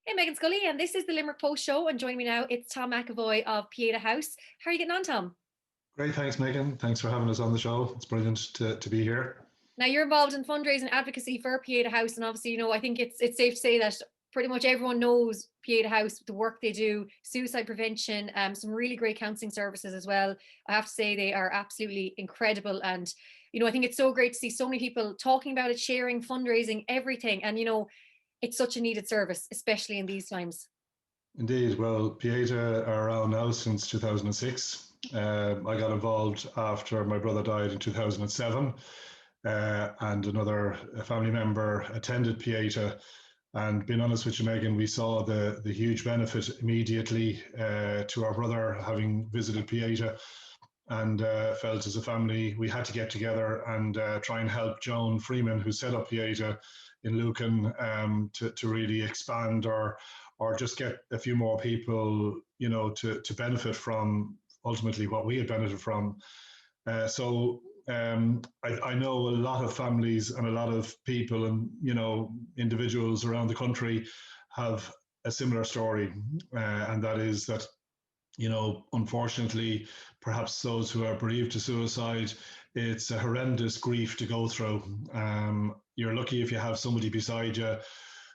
Hey, Megan Scully, and this is the Limerick Post Show. And joining me now, it's Tom McEvoy of Pieta House. How are you getting on, Tom? Great, thanks, Megan. Thanks for having us on the show. It's brilliant to be here. Now, you're involved in fundraising advocacy for Pieta House, and obviously, I think it's safe to say that pretty much everyone knows Pieta House, the work they do, suicide prevention, some really great counselling services as well. I have to say they are absolutely incredible, and I think it's so great to see so many people talking about it, sharing, fundraising, everything, and it's such a needed service, especially in these times. Indeed. Well, Pieta are around now since 2006. I got involved after my brother died in 2007, and another family member attended Pieta. And being honest with you, Megan, we saw the huge benefit immediately to our brother having visited Pieta, and felt as a family we had to get together and try and help Joan Freeman, who set up Pieta in Lucan, to really expand or just get a few more people, to benefit from ultimately what we had benefited from. I know a lot of families and a lot of people and individuals around the country have a similar story, and that is that unfortunately, perhaps those who are bereaved to suicide, it's a horrendous grief to go through. You're lucky if you have somebody beside you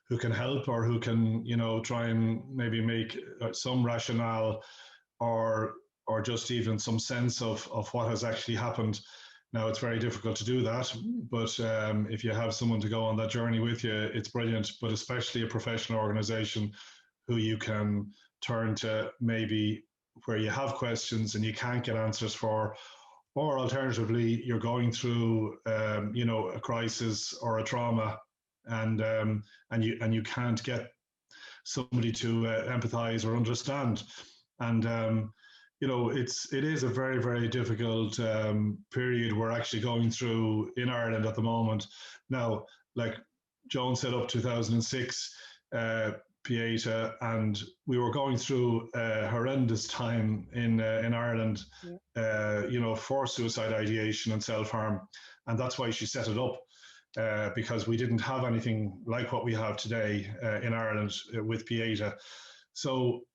who can help or who can, try and maybe make some rationale or just even some sense of what has actually happened. Now, it's very difficult to do that, but if you have someone to go on that journey with you, it's brilliant, but especially a professional organization who you can turn to maybe where you have questions and you can't get answers for, or alternatively, you're going through, a crisis or a trauma, and you can't get somebody to empathize or understand, and it is a very, very difficult period we're actually going through in Ireland at the moment. Now, like Joan set up 2006. Pieta, and we were going through a horrendous time in Ireland, Yeah. for suicide ideation and self harm, and that's why she set it up. Because we didn't have anything like what we have today in Ireland with Pieta. So,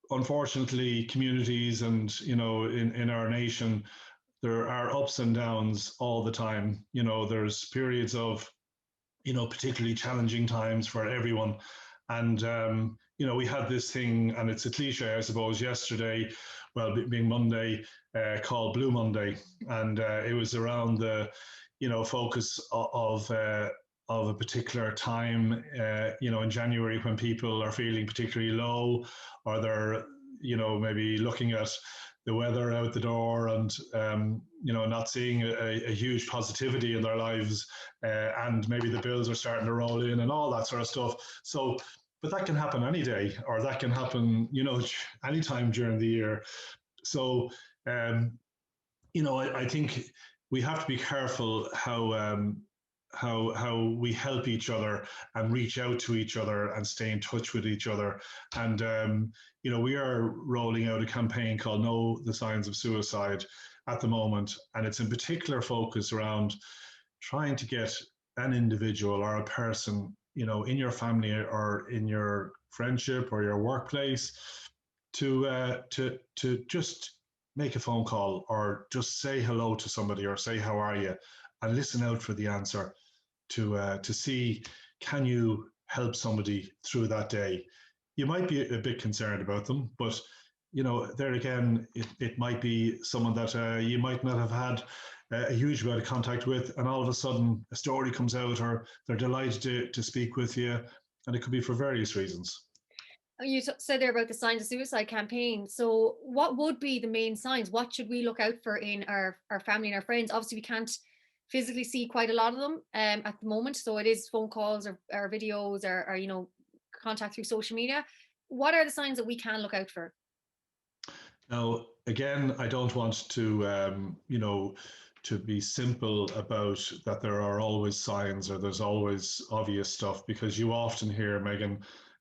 unfortunately, communities and, in our nation, there are ups and downs all the time. There's periods of particularly challenging times for everyone. And, we had this thing, and it's a cliche, I suppose, yesterday, well, being Monday, called Blue Monday. And it was around the, focus of a particular time, in January when people are feeling particularly low, or they're, maybe looking at the weather out the door and not seeing a huge positivity in their lives, and maybe the bills are starting to roll in and all that sort of stuff. So, but that can happen any day, or that can happen anytime during the year. So, I think we have to be careful how we help each other and reach out to each other and stay in touch with each other. And we are rolling out a campaign called Know the Signs of Suicide at the moment, and it's in particular focus around trying to get an individual or a person, in your family or in your friendship or your workplace, to just make a phone call or just say hello to somebody or say how are you, and listen out for the answer to see, can you help somebody through that day. You might be a bit concerned about them, but there again, it might be someone that you might not have had a huge amount of contact with, and all of a sudden a story comes out, or they're delighted to speak with you, and it could be for various reasons. You said there about the signs of suicide campaign. So, what would be the main signs? What should we look out for in our family and our friends? Obviously, we can't physically see quite a lot of them at the moment. So, it is phone calls or videos or contact through social media. What are the signs that we can look out for? Now, again, I don't want to, to be simple about that there are always signs or there's always obvious stuff, because you often hear, Megan,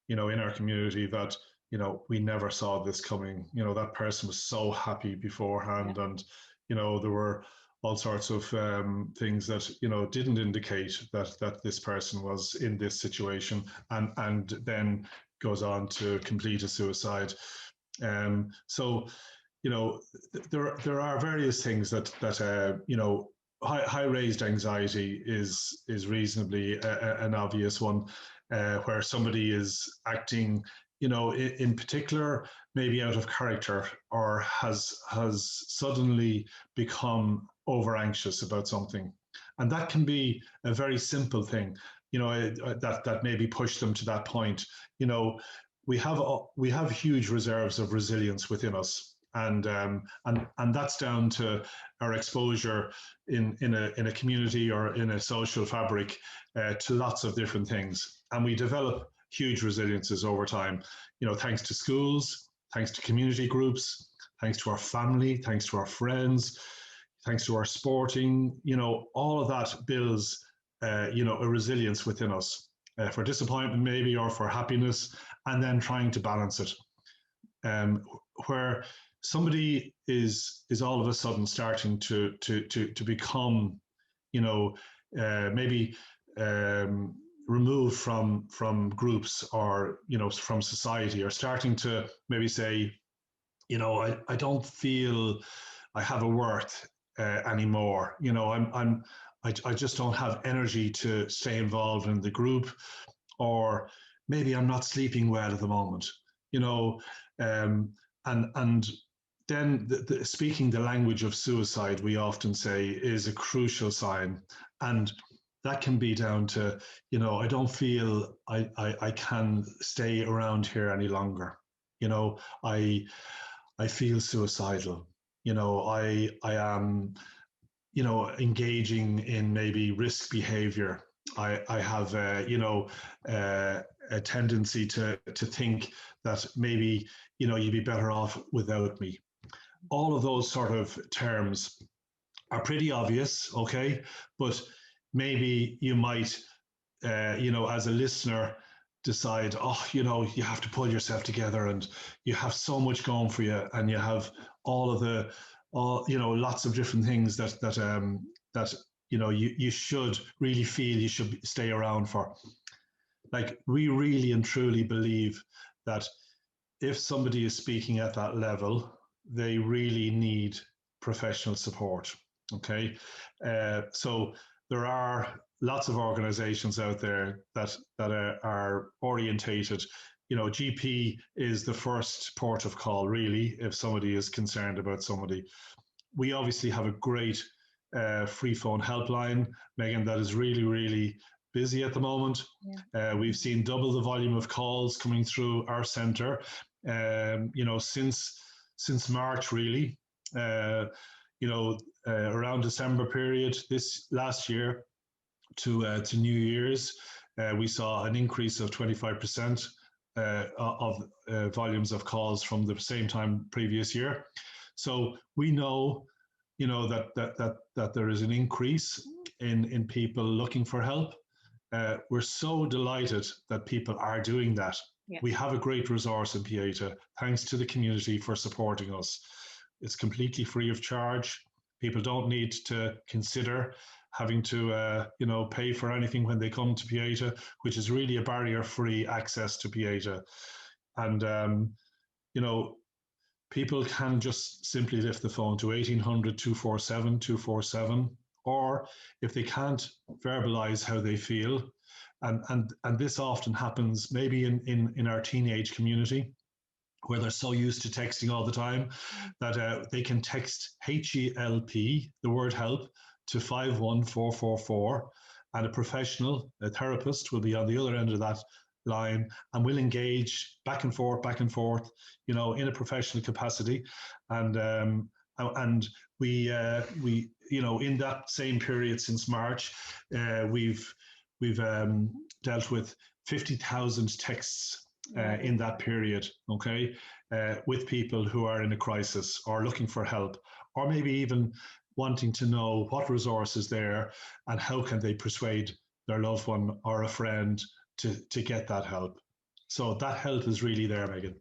in our community that, we never saw this coming. That person was so happy Yeah. beforehand, and, there were all sorts of things that, you know, didn't indicate that this person was in this situation, and then goes on to complete a suicide. So, you know, there are various things that you know, high raised anxiety is reasonably an obvious one, where somebody is acting, you know, in particular, maybe out of character, or has suddenly become over anxious about something, and that can be a very simple thing, you know, that maybe push them to that point. You know, we have huge reserves of resilience within us, and that's down to our exposure in a community or in a social fabric, to lots of different things, and we develop huge resiliences over time, you know, thanks to schools, thanks to community groups, thanks to our family, thanks to our friends, thanks to our sporting, you know, all of that builds, you know, a resilience within us, for disappointment maybe, or for happiness, and then trying to balance it. Where somebody is all of a sudden starting to become, you know, maybe removed from groups, or, you know, from society, or starting to maybe say, you know, I don't feel I have a worth anymore. You know, I just don't have energy to stay involved in the group, or maybe I'm not sleeping well at the moment. You know, and then speaking the language of suicide, we often say, is a crucial sign, and that can be down to, you know, I don't feel I can stay around here any longer. You know, I feel suicidal. You know, I am, you know, engaging in maybe risk behavior. I have, you know, a tendency to think that maybe, you know, you'd be better off without me. All of those sort of terms are pretty obvious, okay? But maybe you might, you know, as a listener, decide, oh, you know, you have to pull yourself together, and you have so much going for you, and you have you know, lots of different things that you know, you should really feel you should stay around for. Like, we really and truly believe that if somebody is speaking at that level, they really need professional support. Okay, so there are lots of organizations out there that are orientated. You know, GP is the first port of call, really, if somebody is concerned about somebody. We obviously have a great Freephone helpline, Meghann, that is really, really busy at the moment. Yeah. We've seen double the volume of calls coming through our centre, you know, since March, really. You know, around December period this last year to New Year's, we saw an increase of 25% of volumes of calls from the same time previous year. So we know, you know, that there is an increase in people looking for help. We're so delighted that people are doing that. Yeah. We have a great resource in Pieta. Thanks to the community for supporting us. It's completely free of charge. People don't need to consider having to, you know, pay for anything when they come to Pieta, which is really a barrier-free access to Pieta. And, you know, people can just simply lift the phone to 1800-247-247, or if they can't verbalize how they feel, and this often happens maybe in our teenage community, where they're so used to texting all the time, that they can text HELP, the word help, to 51444, and a professional, a therapist, will be on the other end of that line, and we'll engage back and forth, you know, in a professional capacity. And we you know, in that same period since March, we've dealt with 50,000 texts in that period, okay, with people who are in a crisis or looking for help, or maybe even wanting to know what resource is there and how can they persuade their loved one or a friend to get that help. So that help is really there, Meghann.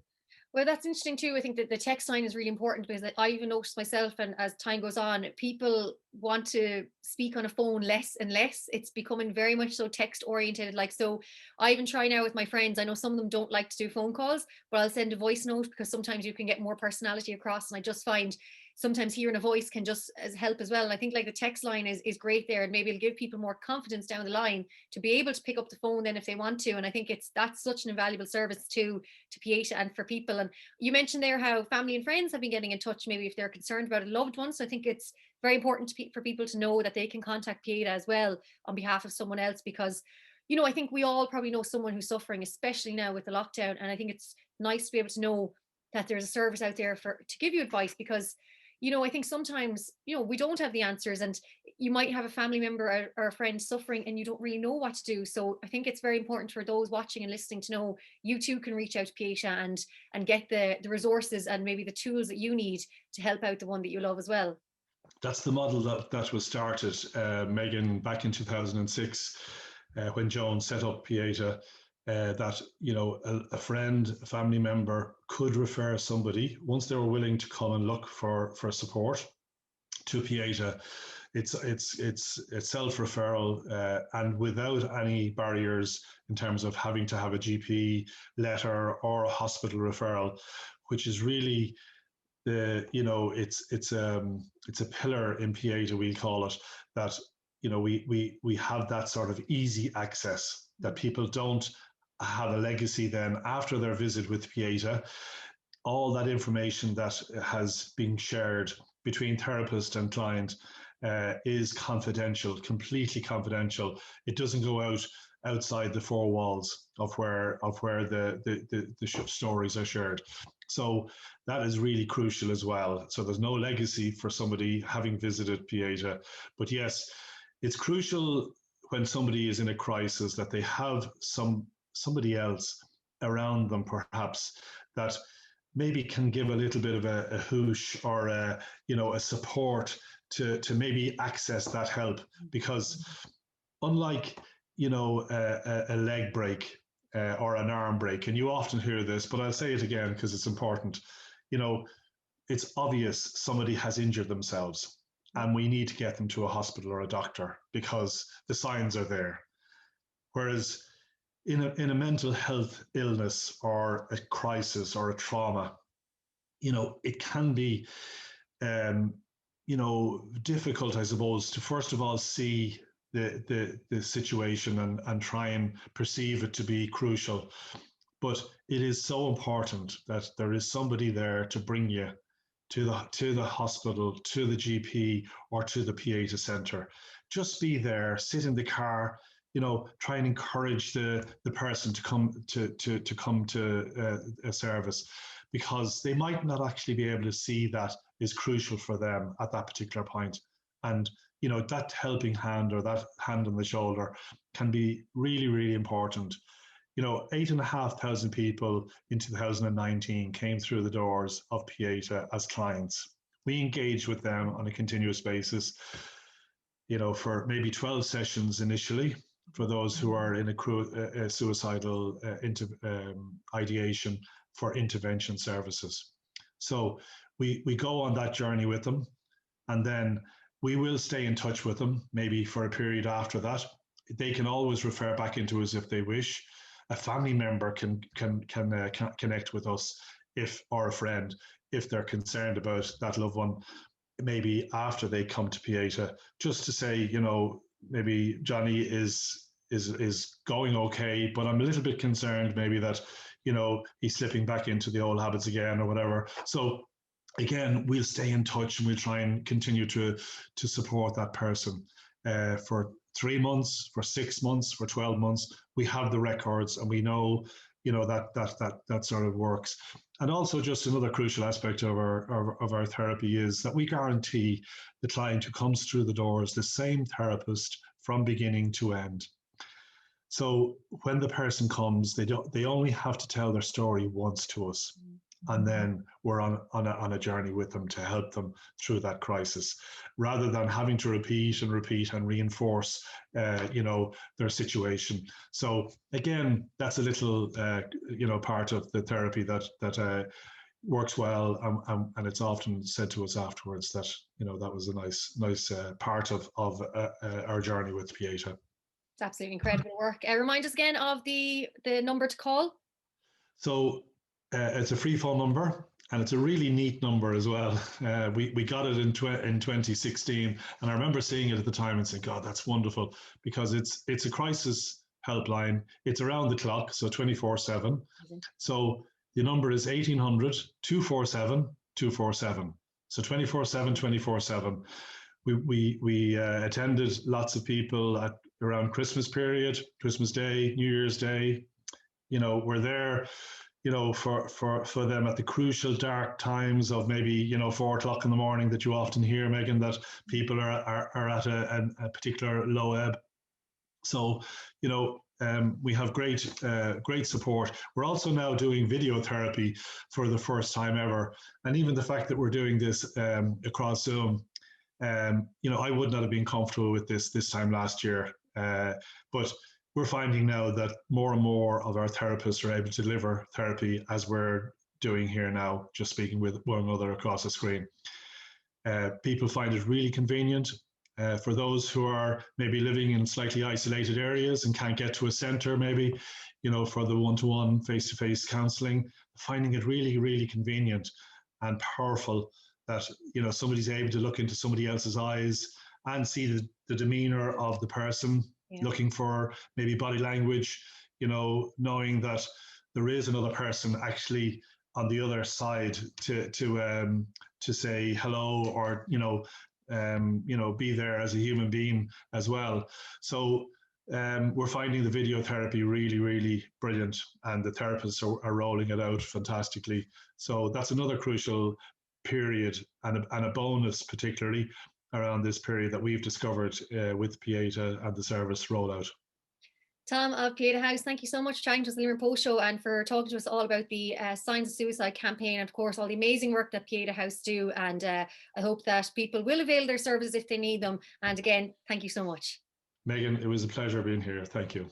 Well, that's interesting too. I think that the text line is really important because I even noticed myself, and as time goes on, people want to speak on a phone less and less. It's becoming very much so text oriented. Like, so I even try now with my friends. I know some of them don't like to do phone calls, but I'll send a voice note because sometimes you can get more personality across. And I just find sometimes hearing a voice can just help as well. And I think like the text line is great there, and maybe it'll give people more confidence down the line to be able to pick up the phone then if they want to. And I think that's such an invaluable service to Pieta and for people. And you mentioned there how family and friends have been getting in touch, maybe if they're concerned about a loved one. So I think it's very important for people to know that they can contact Pieta as well on behalf of someone else, because I think we all probably know someone who's suffering, especially now with the lockdown. And I think it's nice to be able to know that there's a service out there to give you advice, because I think sometimes, we don't have the answers, and you might have a family member or a friend suffering and you don't really know what to do. So I think it's very important for those watching and listening to know you too can reach out to Pieta and get the resources and maybe the tools that you need to help out the one that you love as well. That's the model that was started, Meghann, back in 2006, when Joan set up Pieta. That a friend, a family member could refer somebody once they were willing to come and look for support to Pieta. It's self-referral and without any barriers in terms of having to have a GP letter or a hospital referral, which is really it's a pillar in Pieta, we call it, that we have that sort of easy access, that people don't have a legacy then after their visit with Pieta. All that information that has been shared between therapist and client is confidential, completely confidential. It doesn't go outside the four walls of where the stories are shared. So that is really crucial as well. So there's no legacy for somebody having visited Pieta. But yes, it's crucial when somebody is in a crisis that they have somebody else around them, perhaps, that maybe can give a little bit of a whoosh or a support to maybe access that help. Because unlike a leg break or an arm break, and you often hear this, but I'll say it again because it's important, it's obvious somebody has injured themselves and we need to get them to a hospital or a doctor because the signs are there. Whereas in a mental health illness or a crisis or a trauma, it can be, difficult, I suppose, to first of all see the situation and try and perceive it to be crucial. But it is so important that there is somebody there to bring you to the hospital, to the GP, or to the Pieta Centre. Just be there, sit in the car, try and encourage the person to come to a service, because they might not actually be able to see that is crucial for them at that particular point. And that helping hand or that hand on the shoulder can be really, really important. 8,500 people in 2019 came through the doors of Pieta as clients. We engage with them on a continuous basis, for maybe 12 sessions initially, for those who are in a suicidal ideation, for intervention services. So we go on that journey with them, and then we will stay in touch with them, maybe for a period after that. They can always refer back into us if they wish. A family member can connect with us, or a friend, if they're concerned about that loved one, maybe after they come to Pieta, just to say, maybe Johnny is going okay, but I'm a little bit concerned maybe that, he's slipping back into the old habits again or whatever. So again, we'll stay in touch and we'll try and continue to support that person for 3 months, for 6 months, for 12 months. We have the records and we know, that sort of works. And also, just another crucial aspect of our therapy is that we guarantee the client who comes through the doors the same therapist from beginning to end. So when the person comes, they only have to tell their story once to us. and then we're on a journey with them to help them through that crisis, rather than having to repeat and reinforce, their situation. So again, that's a little, part of the therapy that works well, and it's often said to us afterwards that that was a nice part of our journey with Pieta. It's absolutely incredible work. Remind us again of the number to call. So it's a Freephone number, and it's a really neat number as well. We got it in 2016, and I remember seeing it at the time and saying, God, that's wonderful, because it's a crisis helpline. It's around the clock, so 24/7. So the number is 1800 247 247. So 24/7, 24/7. We attended lots of people at around Christmas period, Christmas Day, New Year's Day. We're there, for them at the crucial dark times of maybe 4 o'clock in the morning, that you often hear, Meghann, that people are at a particular low ebb. So we have great support. We're also now doing video therapy for the first time ever, and even the fact that we're doing this across Zoom. I would not have been comfortable with this time last year, but we're finding now that more and more of our therapists are able to deliver therapy as we're doing here now, just speaking with one another across the screen. People find it really convenient. For those who are maybe living in slightly isolated areas and can't get to a centre, maybe, for the one-to-one, face-to-face counselling, finding it really, really convenient and powerful that, somebody's able to look into somebody else's eyes and see the demeanour of the person, looking for maybe body language, knowing that there is another person actually on the other side to say hello, or be there as a human being as well. So we're finding the video therapy really, really brilliant, and the therapists are rolling it out fantastically. So that's another crucial period, and a bonus, particularly around this period, that we've discovered with Pieta and the service rollout. Tom of Pieta House, thank you so much for chatting to us on the Limerick Post Show, and for talking to us all about the Signs of Suicide campaign, and of course all the amazing work that Pieta House do. And I hope that people will avail their services if they need them. And again, thank you so much. Meghann, it was a pleasure being here. Thank you.